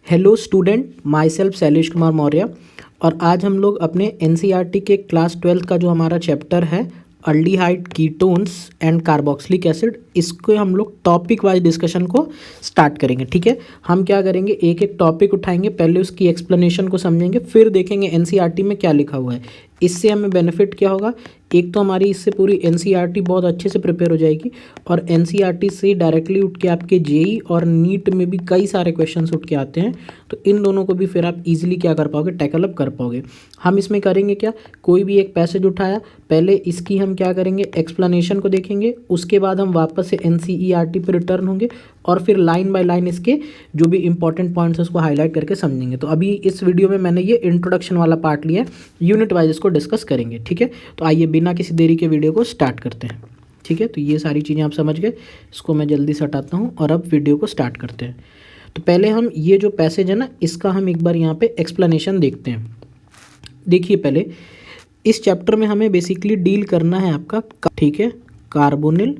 Hello student, my self Shailesh Kumar Maurya. और आज हम लोग अपने एनसीईआरटी के क्लास 12 का जो हमारा चैप्टर है aldehyde, ketones and carboxylic acid, इसको हम लोग टॉपिक वाइज डिस्कशन को स्टार्ट करेंगे। ठीक है, हम क्या करेंगे, एक एक टॉपिक उठाएंगे, पहले उसकी एक्सप्लेनेशन को समझेंगे, फिर देखेंगे एनसीईआरटी में क्या लिखा हुआ है। इससे हमें बेनिफिट क्या होगा, एक तो हमारी इससे पूरी एनसीईआरटी बहुत अच्छे से प्रिपेयर हो जाएगी और एनसीईआरटी से डायरेक्टली उठ के आपके जेई और नीट में भी कई सारे क्वेश्चंस उठ के आते हैं, तो इन दोनों को भी फिर आप इजीली क्या कर पाओगे, टैकल अप कर पाओगे। हम इसमें करेंगे क्या, कोई भी एक पैसेज उठाया, पहले इसकी हम क्या करेंगे, एक्सप्लेनेशन को देखेंगे, उसके बाद हम वापस से एनसीईआरटी पर रिटर्न होंगे और फिर लाइन बाय लाइन इसके जो भी इंपॉर्टेंट पॉइंट्स है उसको हाईलाइट करके समझेंगे। तो अभी इस वीडियो में मैंने ये इंट्रोडक्शन वाला पार्ट लिया है, यूनिट वाइज इसको डिस्कस करेंगे। ठीक है, तो आइए बिना किसी देरी के वीडियो को स्टार्ट करते हैं। ठीक है, तो ये सारी चीज़ें आप समझ गए, इसको मैं जल्दी से हटाता हूँ और अब वीडियो को स्टार्ट करते हैं। तो पहले हम ये जो पैसेज है ना, इसका हम एक बार यहाँ पे एक्सप्लेनेशन देखते हैं। देखिए, पहले इस चैप्टर में हमें बेसिकली डील करना है आपका, ठीक है, कार्बोनिल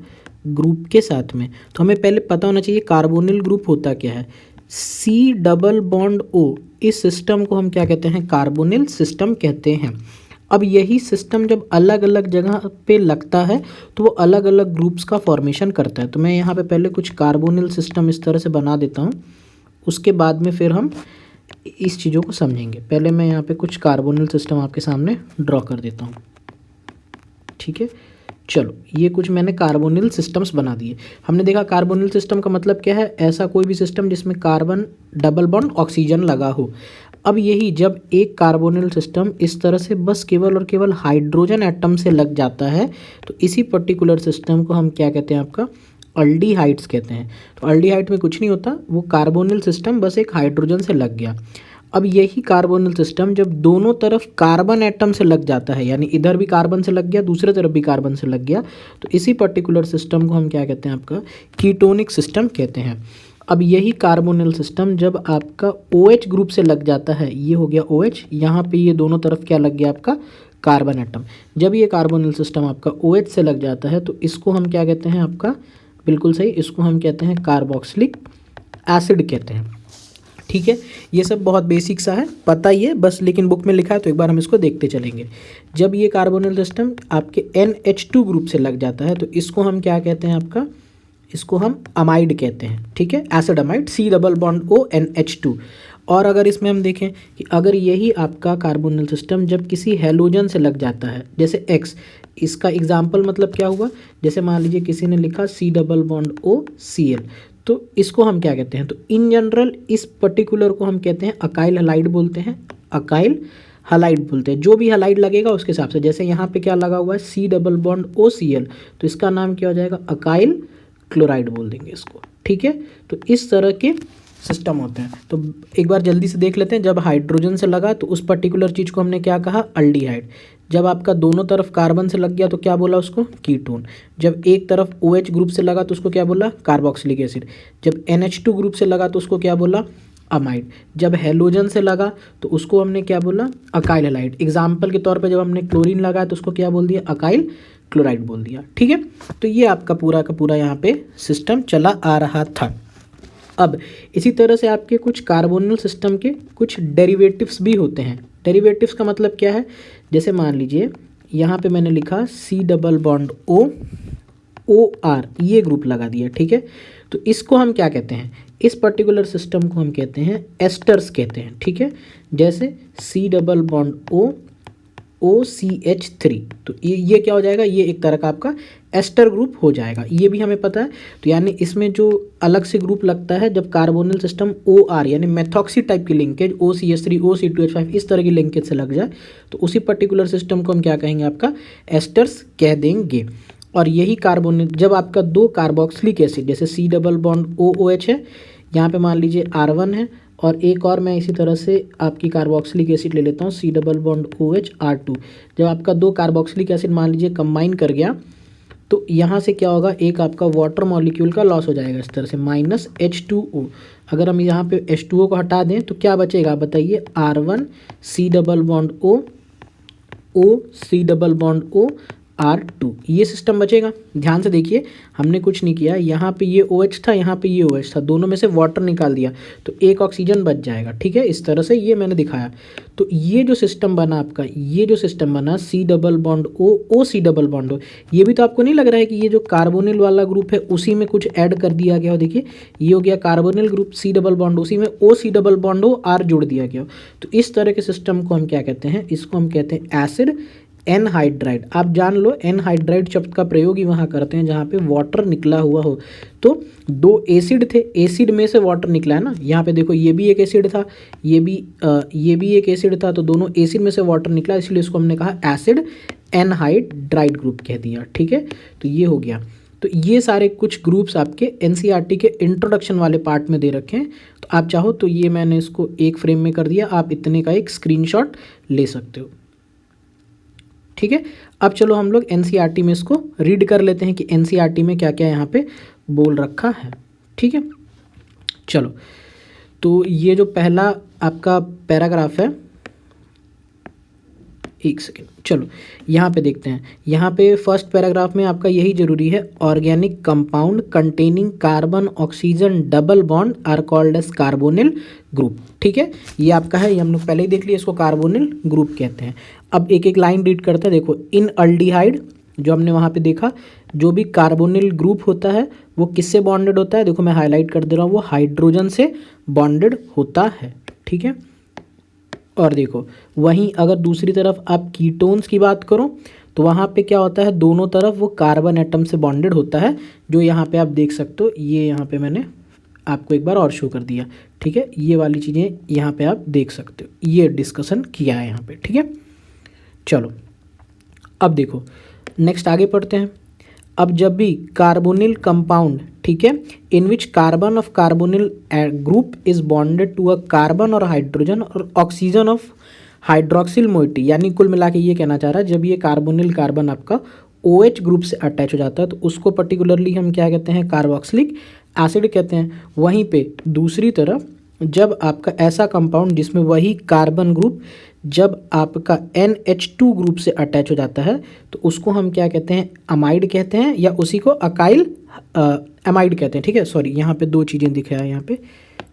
ग्रुप के साथ में। तो हमें पहले पता होना चाहिए कार्बोनिल ग्रुप होता क्या है। सी डबल बॉन्ड ओ, इस सिस्टम को हम क्या कहते हैं, कार्बोनिल सिस्टम कहते हैं। अब यही सिस्टम जब अलग अलग जगह पे लगता है तो वो अलग अलग ग्रुप्स का फॉर्मेशन करता है। तो मैं यहाँ पे पहले कुछ कार्बोनिल सिस्टम इस तरह से बना देता हूँ, उसके बाद में फिर हम इस चीज़ों को समझेंगे। पहले मैं यहाँ पे कुछ कार्बोनिल सिस्टम आपके सामने ड्रॉ कर देता हूँ। ठीक है, चलो, ये कुछ मैंने कार्बोनिल सिस्टम्स बना दिए। हमने देखा कार्बोनिल सिस्टम का मतलब क्या है, ऐसा कोई भी सिस्टम जिसमें कार्बन डबल बॉन्ड ऑक्सीजन लगा हो। अब यही जब एक कार्बोनिल सिस्टम इस तरह से बस केवल और केवल हाइड्रोजन एटम से लग जाता है, तो इसी पर्टिकुलर सिस्टम को हम क्या कहते हैं, आपका अल्डिहाइड्स कहते हैं। तो अल्डिहाइड में कुछ नहीं होता, वो कार्बोनिल सिस्टम बस एक हाइड्रोजन से लग गया। अब यही कार्बोनिल सिस्टम जब दोनों तरफ कार्बन एटम से लग जाता है, यानी इधर भी कार्बन से लग गया, दूसरे तरफ भी कार्बन से लग गया, तो इसी पर्टिकुलर सिस्टम को हम क्या कहते हैं, आपका कीटोनिक सिस्टम कहते हैं। अब यही कार्बोनिल सिस्टम जब आपका OH ग्रुप से लग जाता है, ये हो गया OH, यहाँ पे ये दोनों तरफ क्या लग गया, आपका कार्बन एटम। जब ये कार्बोनिल सिस्टम आपका OH से लग जाता है तो इसको हम क्या कहते हैं, आपका बिल्कुल सही, इसको हम कहते हैं कार्बोक्सिलिक एसिड कहते हैं। ठीक है, ये सब बहुत बेसिक सा है, पता ही है बस, लेकिन बुक में लिखा है तो एक बार हम इसको देखते चलेंगे। जब ये कार्बोनिल सिस्टम आपके NH2 ग्रुप से लग जाता है तो इसको हम क्या कहते हैं, आपका इसको हम अमाइड कहते हैं। ठीक है, acid amide, C double bond O NH2। और अगर इसमें हम देखें कि अगर यही आपका कार्बोनिल सिस्टम जब किसी हेलोजन से लग जाता है, जैसे X, इसका एग्जाम्पल मतलब क्या हुआ, जैसे मान लीजिए किसी ने लिखा C double bond O Cl, तो इसको हम क्या कहते हैं, तो इन जनरल इस पर्टिकुलर को हम कहते हैं अकाइल हलाइड बोलते हैं, अकाइल हलाइड बोलते हैं। जो भी हलाइड लगेगा उसके हिसाब से, जैसे यहाँ पे क्या लगा हुआ है, C double bond O Cl, तो इसका नाम क्या हो जाएगा, अकाइल क्लोराइड बोल देंगे इसको। ठीक है, तो इस तरह के सिस्टम होते हैं। तो एक बार जल्दी से देख लेते हैं, जब हाइड्रोजन से लगा तो उस पर्टिकुलर चीज़ को हमने क्या कहा, अल्डिहाइड। जब आपका दोनों तरफ कार्बन से लग गया तो क्या बोला उसको, कीटोन। जब एक तरफ OH ग्रुप से लगा तो उसको क्या बोला, कार्बोक्सिलिक एसिड। जब NH2 ग्रुप से लगा तो उसको क्या बोला, अमाइड। जब हेलोजन से लगा तो उसको हमने क्या बोला, अकाइल हलाइड। एग्जाम्पल के तौर पे जब हमने क्लोरीन लगाया तो उसको क्या बोल दिया, अकाइल क्लोराइड बोल दिया। ठीक है, तो ये आपका पूरा का पूरा यहाँ पे सिस्टम चला आ रहा था। अब इसी तरह से आपके कुछ कार्बोनिल सिस्टम के कुछ डेरिवेटिव्स भी होते हैं। डेरिवेटिव्स का मतलब क्या है, जैसे मान लीजिए यहाँ पे मैंने लिखा C double bond O OR, ये ग्रुप लगा दिया। ठीक है, तो इसको हम क्या कहते हैं, इस पर्टिकुलर सिस्टम को हम कहते हैं एस्टर्स कहते हैं। ठीक है, जैसे C double bond O OCH3, तो ये क्या हो जाएगा, ये एक तरह का आपका एस्टर ग्रुप हो जाएगा, ये भी हमें पता है। तो यानी इसमें जो अलग से ग्रुप लगता है जब कार्बोनिल सिस्टम OR यानी मेथॉक्सी टाइप की लिंकेज OCH3 OC2H5 इस तरह की लिंकेज से लग जाए तो उसी पर्टिकुलर सिस्टम को हम क्या कहेंगे, आपका एस्टर्स कह देंगे। और यही कार्बोनिल जब आपका दो कार्बोक्सिलिक एसिड, जैसे C डबल बॉन्ड OOH है, यहाँ पे मान लीजिए R1 है, और एक और मैं इसी तरह से आपकी कार्बोक्सिलिक एसिड ले लेता हूँ C double bond OH R2। जब आपका दो कार्बोक्सिलिक एसिड मान लीजिए कंबाइन कर गया तो यहाँ से क्या होगा, एक आपका वाटर मॉलिक्यूल का लॉस हो जाएगा इस तरह से, -H2O। अगर हम यहाँ पे H2O को हटा दें तो क्या बचेगा, बताइए, R1 C double bond O O C double bond O R2, ये सिस्टम बचेगा। ध्यान से देखिए, हमने कुछ नहीं किया, यहाँ पे ये OH था, यहाँ पे ये OH था, दोनों में से वाटर निकाल दिया तो एक ऑक्सीजन बच जाएगा। ठीक है, इस तरह से ये मैंने दिखाया। तो ये जो सिस्टम बना आपका, ये जो सिस्टम बना C double bond O, O C double bond O, ये भी तो आपको नहीं लग रहा है कि ये जो कार्बोनिल वाला ग्रुप है उसी में कुछ ऐड कर दिया गया हो। देखिए ये हो गया carbonyl group C double bond, उसी में O C double bond O R जोड़ दिया गया हो। तो इस तरह के सिस्टम को हम क्या कहते हैं, इसको हम कहते हैं एसिड एनहाइड्राइड। आप जान लो, एनहाइड्राइड शब्द का प्रयोग ही वहाँ करते हैं जहाँ पे वाटर निकला हुआ हो। तो दो एसिड थे, एसिड में से वाटर निकला है ना, यहाँ पे देखो ये भी एक एसिड था, ये भी एक एसिड था, तो दोनों एसिड में से वाटर निकला, इसलिए इसको हमने कहा एसिड एनहाइड्राइड ग्रुप कह दिया। ठीक है, तो ये हो गया। तो ये सारे कुछ ग्रुप्स आपके NCERT के इंट्रोडक्शन वाले पार्ट में दे रखे हैं। तो आप चाहो तो ये मैंने इसको एक फ्रेम में कर दिया, आप इतने का एक स्क्रीनशॉट ले सकते हो। ठीक है, अब चलो हम लोग NCERT में इसको रीड कर लेते हैं कि NCERT में क्या क्या यहाँ पे बोल रखा है। ठीक है, चलो, तो ये जो पहला आपका पैराग्राफ है, एक सेकेंड, चलो यहाँ पे देखते हैं। यहाँ पे फर्स्ट पैराग्राफ में आपका यही जरूरी है, organic compound containing carbon oxygen double bond are called as carbonyl group. ठीक है, ये आपका है, ये हम लोग पहले ही देख लिए, इसको कार्बोनिल ग्रुप कहते हैं। अब एक एक लाइन रीड करते हैं। देखो, इन अल्डिहाइड, जो हमने वहाँ पे देखा, जो भी कार्बोनिल ग्रुप होता है वो किससे बॉन्डेड होता है, देखो मैं हाईलाइट कर दे रहा हूँ, वो हाइड्रोजन से बॉन्डेड होता है। ठीक है, और देखो वहीं अगर दूसरी तरफ आप कीटोन्स की बात करो तो वहाँ पे क्या होता है, दोनों तरफ वो कार्बन एटम से बॉन्डेड होता है, जो यहाँ पे आप देख सकते हो। ये यहाँ पे मैंने आपको एक बार और शो कर दिया। ठीक है, ये वाली चीज़ें यहाँ पे आप देख सकते हो, ये डिस्कशन किया है यहाँ पे। ठीक है, चलो अब देखो नेक्स्ट आगे पढ़ते हैं। अब जब भी कार्बोनिल कंपाउंड, ठीक है, in which carbon of carbonyl group is bonded to a carbon or hydrogen or oxygen of hydroxyl moiety, यानी कुल मिला के ये कहना चाह रहा है जब ये कार्बोनिल कार्बन आपका OH ग्रुप से अटैच हो जाता है तो उसको पर्टिकुलरली हम क्या कहते हैं, कार्बोक्सिलिक एसिड कहते हैं। वहीं पे दूसरी तरफ जब आपका ऐसा कंपाउंड जिसमें वही कार्बन ग्रुप जब आपका NH2 ग्रुप से अटैच हो जाता है तो उसको हम क्या कहते हैं, अमाइड कहते हैं, या उसी को अकाइल अमाइड कहते हैं। ठीक है, सॉरी यहाँ पे दो चीज़ें दिखाया है, यहाँ पे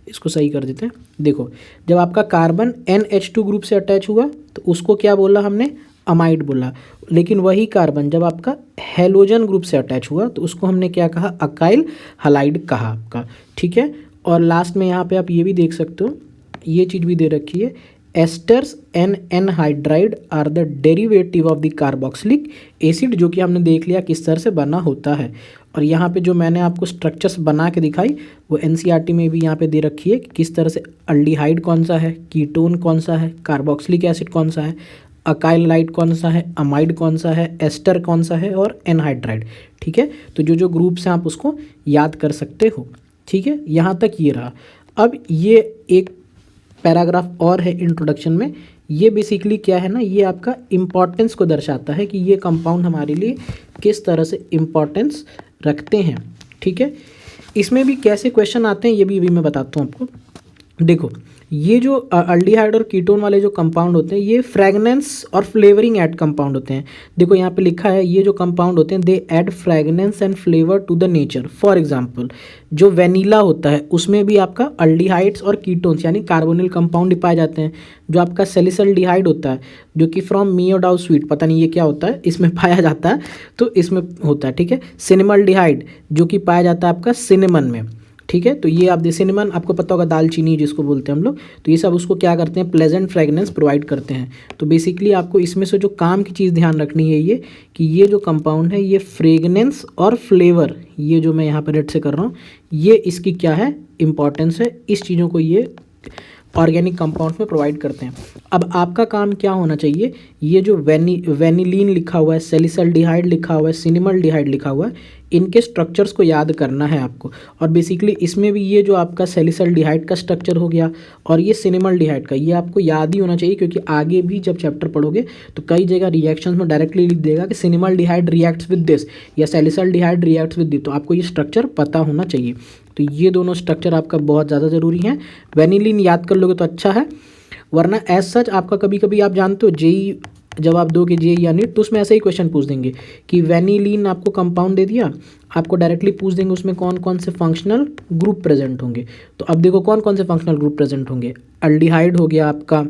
इसको सही कर देते हैं। देखो, जब आपका कार्बन NH2 ग्रुप से अटैच हुआ तो उसको क्या बोला हमने, अमाइड बोला, लेकिन वही कार्बन जब आपका हेलोजन ग्रुप से अटैच हुआ तो उसको हमने क्या कहा, अकाइल हलाइड कहा आपका। ठीक है, और लास्ट में यहाँ पे आप ये भी देख सकते हो, ये चीज़ भी दे रखी है, esters and anhydride are the derivative of the carboxylic acid, जो कि हमने देख लिया किस तरह से बना होता है। और यहाँ पे जो मैंने आपको स्ट्रक्चर्स बना के दिखाई वो NCERT में भी यहाँ पे दे रखी है कि किस तरह से अल्डिहाइड कौन सा है, कीटोन कौन सा है, कार्बोक्सिलिक एसिड कौन सा है, अकाइलाइड कौन सा है, अमाइड कौन सा है, एस्टर कौन सा है और एनहाइड्राइड। ठीक है, तो जो जो ग्रुप्स हैं आप उसको याद कर सकते हो। ठीक है, यहाँ तक ये रहा। अब ये एक पैराग्राफ और है इंट्रोडक्शन में, ये बेसिकली क्या है ना, ये आपका इम्पॉर्टेंस को दर्शाता है कि ये कंपाउंड हमारे लिए किस तरह से इम्पॉर्टेंस रखते हैं। ठीक है, इसमें भी कैसे क्वेश्चन आते हैं ये भी मैं बताता हूँ आपको। देखो, ये जो अल्डिहाइड और कीटोन वाले जो कंपाउंड होते हैं ये फ्रेगनेंस और फ्लेवरिंग ऐड कंपाउंड होते हैं। देखो यहाँ पे लिखा है, ये जो कंपाउंड होते हैं they add fragrance and flavour to the nature. For example, जो वेनिला होता है उसमें भी आपका अल्डिहाइड्स और कीटोन्स यानी कार्बोनिल कंपाउंड ही पाए जाते हैं। जो आपका सैलिसल्डिहाइड होता है जो कि फ्रॉम मियोडाउ स्वीट, पता नहीं ये क्या होता है, इसमें पाया जाता है, तो इसमें होता है। ठीक है, सिनेमल्डिहाइड जो कि पाया जाता है आपका सिनेमन में। ठीक है, तो ये आप सिनेमन आपको पता होगा, दालचीनी जिसको बोलते हैं हम लोग, तो ये सब उसको क्या करते हैं, प्लेजेंट फ्रेगनेंस प्रोवाइड करते हैं। तो बेसिकली आपको इसमें से जो काम की चीज़ ध्यान रखनी है ये कि ये जो कंपाउंड है ये फ्रेगनेंस और फ्लेवर, ये जो मैं यहाँ पर रेड से कर रहा हूँ, ये इसकी क्या है, इंपॉर्टेंस है। इस चीज़ों को ये ऑर्गेनिक कंपाउंड्स में प्रोवाइड करते हैं। अब आपका काम क्या होना चाहिए, ये जो वेनिलीन लिखा हुआ है, सैलिसल्डिहाइड लिखा हुआ है, सिनेमल्डिहाइड लिखा हुआ है, इनके स्ट्रक्चर्स को याद करना है आपको। और बेसिकली इसमें भी ये जो आपका सैलिसल्डिहाइड का स्ट्रक्चर हो गया और ये सिनेमल्डिहाइड का, ये आपको याद ही होना चाहिए, क्योंकि आगे भी जब चैप्टर पढ़ोगे तो कई जगह रिएक्शंस में डायरेक्टली लिख देगा कि सिनेमल्डिहाइड रिएक्ट्स विद दिस या सैलिसल्डिहाइड रिएक्ट्स विद दिस, तो आपको ये स्ट्रक्चर पता होना चाहिए। तो ये दोनों स्ट्रक्चर आपका बहुत ज़्यादा ज़रूरी है। वेनिलीन याद कर लोगे तो अच्छा है, वरना एज सच आपका कभी कभी आप जानते हो जेई जब आप दोगे जे या नीट तो उसमें ऐसे ही क्वेश्चन पूछ देंगे कि वेनिलीन आपको कंपाउंड दे दिया, आपको डायरेक्टली पूछ देंगे उसमें कौन कौन से फंक्शनल ग्रुप प्रेजेंट होंगे। तो अब देखो कौन कौन से फंक्शनल ग्रुप प्रेजेंट होंगे, अल्डिहाइड हो गया आपका,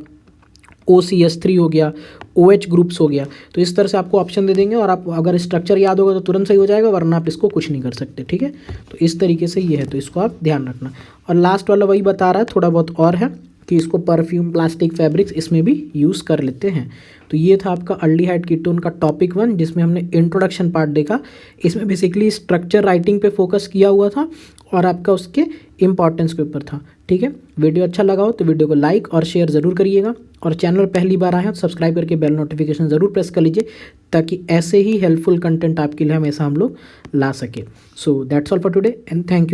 OCH3 हो गया, OH ग्रुप्स हो गया। तो इस तरह से आपको ऑप्शन दे देंगे और आप अगर स्ट्रक्चर याद होगा तो तुरंत सही हो जाएगा, वरना आप इसको कुछ नहीं कर सकते, ठीक है। तो इस तरीके से ये है, तो इसको आप ध्यान रखना। और लास्ट वाला वही बता रहा है, थोड़ा बहुत और है कि इसको परफ्यूम, प्लास्टिक, फैब्रिक्स इसमें भी यूज़ कर लेते हैं। तो ये था आपका अल्डिहाइड कीटोन का टॉपिक 1, जिसमें हमने इंट्रोडक्शन पार्ट देखा। इसमें बेसिकली स्ट्रक्चर राइटिंग पे फोकस किया हुआ था और आपका उसके इंपॉर्टेंस के ऊपर था, ठीक है। वीडियो अच्छा लगा हो तो वीडियो को लाइक और शेयर ज़रूर करिएगा, और चैनल पहली बार आए हो तो सब्सक्राइब करके बेल नोटिफिकेशन ज़रूर प्रेस कर लीजिए, ताकि ऐसे ही हेल्पफुल कंटेंट आपके लिए हमेशा हम लोग ला सके। So that's all for today and thank you.